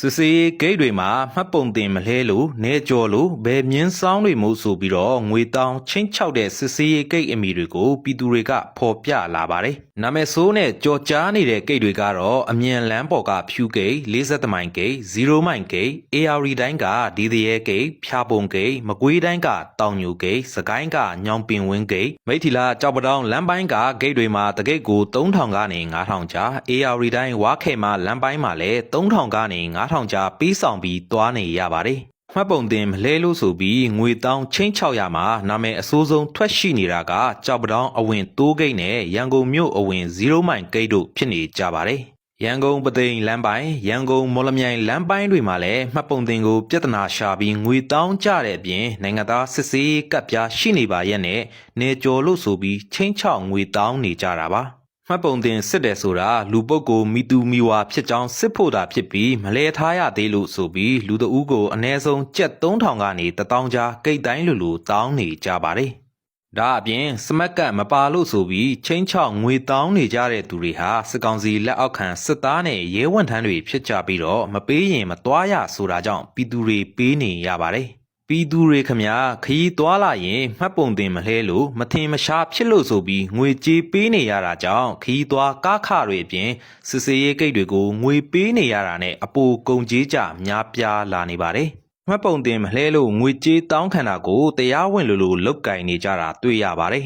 စစ်စေးဂိတ်တွေမှာမှတ်ပုံတင်မလဲလို့နေကြော်လို့ဘယ်မြင်းဆောင်တွေမို့ဆိုပြီးတော့ငွေတောင်းချင်းချောက်တဲ့စစ်စေးဂိတ်အမီတွေကိုပြည်သူတွေကဖော်ပြလာပါတယ်။နာမည်ဆိုးနဲ့ကြော်ကြားနေတဲ့ဂိတ်တွေကတော့အမြန်လမ်းပေါ်ကဖြူဂိတ်40မိုင်ဂိတ်0မိုင်ဂိတ် AR တိုင်းကဒီသရဲဂိတ်ဖြာပုံဂိတ်မကွေးတိုင်းကတောင်ညိုဂိတ်စကိုင်းကညောင်ပင်ဝင်းဂိတ်မိထီလာကြောက်ပတောင်လမ်းပိုင်းကဂိတ်တွေမှာတဂိတ်ကို3000ကနေ9000ကျာ AR တိုင်းဝါခဲမှာလမ်းပိုင်းမှာလည်း3000ကနေ9000ကျာပေးဆောင်ပြီးသွားနေရပါတယ်။မှတ်ပုံတင်မလဲလို့ဆိုပြီးငွေတောင်းချင်း600မှာနာမည်အစိုးဆုံးထွက်ရှိနေတာကကြောက်ပတောင်အဝင်တိုးဂိတ်နဲ့ရန်ကုန်မြို့အဝင်0မိုင်ဂိတ်တို့ဖြစ်နေကြပါတယ်။ရန်ကုန်ပသိမ်လမ်းပိုင်းရန်ကုန်မော်လမြိုင်လမ်းပိုင်းတွေမှာလည်းမှတ်ပုံတင်ကိုပြဿနာရှာပြီးငွေတောင်းကြတဲ့အပြင်နိုင်ငံသားစစ်ဆေးကပ်ပြားရှိနေပါရဲ့နဲ့နေကြော်လို့ဆိုပြီးချင်း6ငွေတောင်းနေကြတာပါမှတ်ပုံတင်စစ်တယ်ဆိုတာလူပုဂ္ဂိုလ်မိသူမိဝါဖြစ်ကြောင်းစစ်ဖို့တာဖြစ်ပြီးမလဲထားရသေးလို့ဆိုပြီးလူတဦးကိုအနည်းဆုံးကျပ်3000ကနေ1000ကျာကိတ်တိုင်းလူတောင်းနေကြပါတယ်။ဒါအပြင်စမက်ကတ်မပါလို့ဆိုပြီးချင်း6ငွေတောင်းနေကြတဲ့သူတွေဟာစစ်ကောင်စီလက်အောက်ခံစစ်သားနဲ့ရဲဝန်ထမ်းတွေဖြစ်ကြပြီးတော့မပေးရင်မသွားရဆိုတာကြောင့်ပြည်သူတွေပေးနေရပါတယ်။ပြည်သူတွေခမခရီးသွားလာရင်မှတ်ပုံတင်မလဲလို့မထင်မရှားဖြစ်လို့ဆိုပြီးငွေကြေးပေးနေရတာကြောင့်ခရီးသွားကားခတွေအပြင်စစ်စေးရေးဂိတ်တွေကိုငွေပေးနေရတာနဲ့အပိုကုန်ကြေးကြများပြားလာနေပါတယ်မှတ်ပုံတင်မလဲလို့ငွေကြေးတောင်းခံတာကိုတရားဝင်လို့လုတ်ကင်နေကြတာတွေ့ရပါတယ်